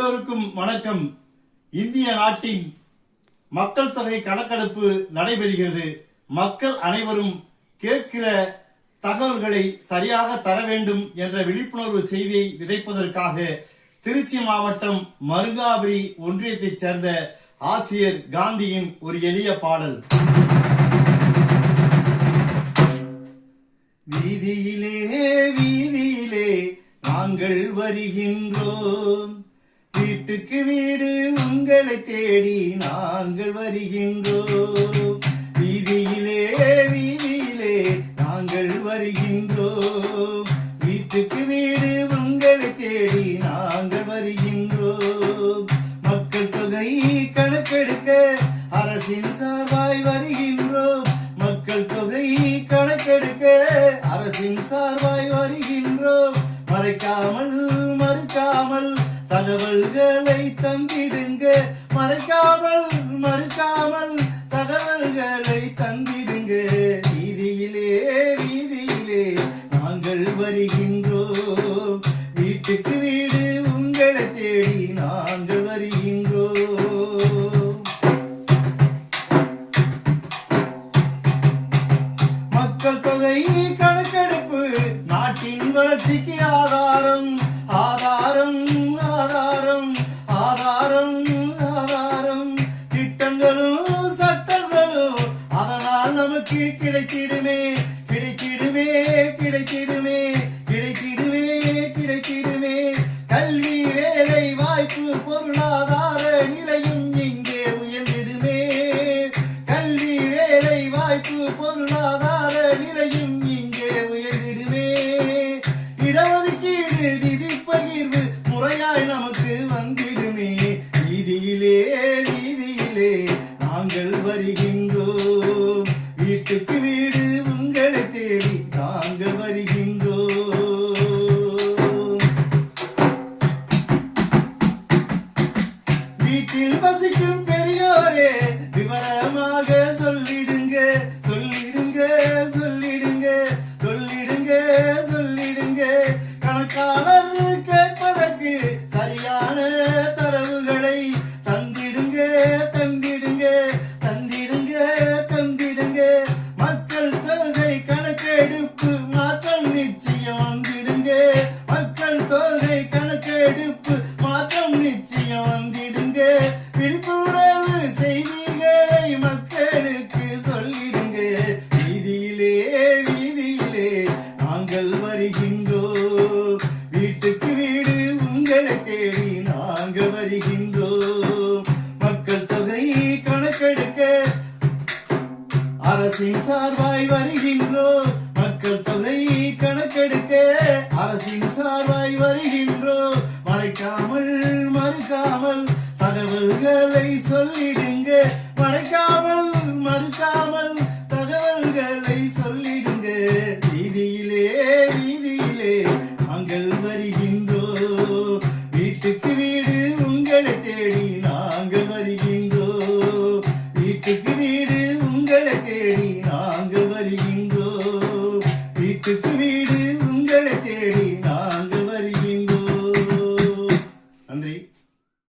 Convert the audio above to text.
எல்லோருக்கும் வணக்கம். இந்திய நாட்டின் மக்கள் தொகை கணக்கெடுப்பு நடைபெறுகிறது. மக்கள் அனைவரும் கேட்கிற தகவல்களை சரியாக தர வேண்டும் என்ற விழிப்புணர்வு செய்தியை விதைப்பதற்காக திருச்சி மாவட்டம் மருங்காபுரி ஒன்றியத்தைச் சேர்ந்த ஆசிரியர் காந்தியின் ஒரு எளிய பாடல். வீதியிலே வீதியிலே நாங்கள் வருகின்றோம், வீட்டுக்கு வீடு உங்களை தேடி நாங்கள் வருகின்றோம். வீதியிலே வீதியிலே நாங்கள் வருகின்றோம், வீட்டுக்கு வீடு உங்களை தேடி நாங்கள் வருகின்றோம். மக்கள் தொகை கணக்கெடுக்க அரசின் சார்பாய் வருகின்றோம், மக்கள் தொகை கணக்கெடுக்க அரசின் சார்பாய் வருகின்றோம். மறைக்காமல் மறுக்காமல் தகவல்களை தந்திடுங்க, மறைக்காமல் மறுக்காமல் தகவல்களை தந்திடுங்க. வீதியிலே வீதியிலே நாங்கள் வருகின்றோம், வீட்டுக்கு வீடு உங்களை தேடி நாங்கள் வருகின்றோம். மக்கள் தொகை கணக்கெடுப்பு நாட்டின் வளர்ச்சிக்கு ஆதாரம் ஆதாரம் ஆதாரம் ஆதாரம் ஆதாரம். திட்டங்களும் சட்டங்களும் அதனால் நமக்கு கிடைத்திடுமே கிடைத்திடுமே கிடைத்திடுமே கிடைத்திடுமே கிடைத்திடுமே. கல்வி வேலை வாய்ப்பு பொருளாதார நிலையும் இங்கே உயர்ந்திடுமே, கல்வி வேலை வாய்ப்பு பொருளாதார நிலையும் இங்கே உயர்ந்திடுமே. இடஒதுக்கீடு நிதி பகிர்வு முறையாய் நமக்கு வந்திடுமே. வீதியிலே வீதியிலே நாங்கள் வருகின்றோம், வீட்டுக்கு வீடு உங்களை தேடி நாங்கள் வருகின்றோம். வீட்டில் வசிக்கும் பெரியோரே விவரமாக சொல்லிடுங்க சொல்லிடுங்க சொல்லிடுங்க சொல்லிடுங்க சொல்லிடுங்க. கணக்காளர் கேட்பதற்கு சரியான தரவுகளை தந்திடுங்க தந்திடுங்க தந்திடுங்க தந்திடுங்க. மக்கள் தொகை கணக்கெடுப்பு மாற்றம் நிச்சயம் வந்திடுங்க, மக்கள் தொகை கணக்கெடுப்பு மாற்றம் நிச்சயம் வந்திடுங்க. விழிப்புணர்வு செய்திகளை மக்களுக்கு சொல்லிடுங்க. வீதியிலே வீதியிலே நாங்கள் வருகின்றோம், வீட்டுக்கு வீடு உங்களை தேடி நாங்கள் வருகின்றோம். மக்கள் தொகை கணக்கெடுக்க அரசின் சார்பாய் வருகின்றோம், மக்கள் தொகை கணக்கெடுக்க அரசின் சார்பாய் வருகின்றோம். மறைக்காமல் மறுக்காமல் தகவல்களை சொல்லிடுங்க, மறைக்காமல் மறுக்காமல் தகவல்களை சொல்லிடுங்க. வீதியிலே வீதியிலே நாங்கள் வருகின்றோம், வீட்டுக்கு வீடு உங்களை தேடி நாங்கள் வருகின்றோம், வீட்டுக்கு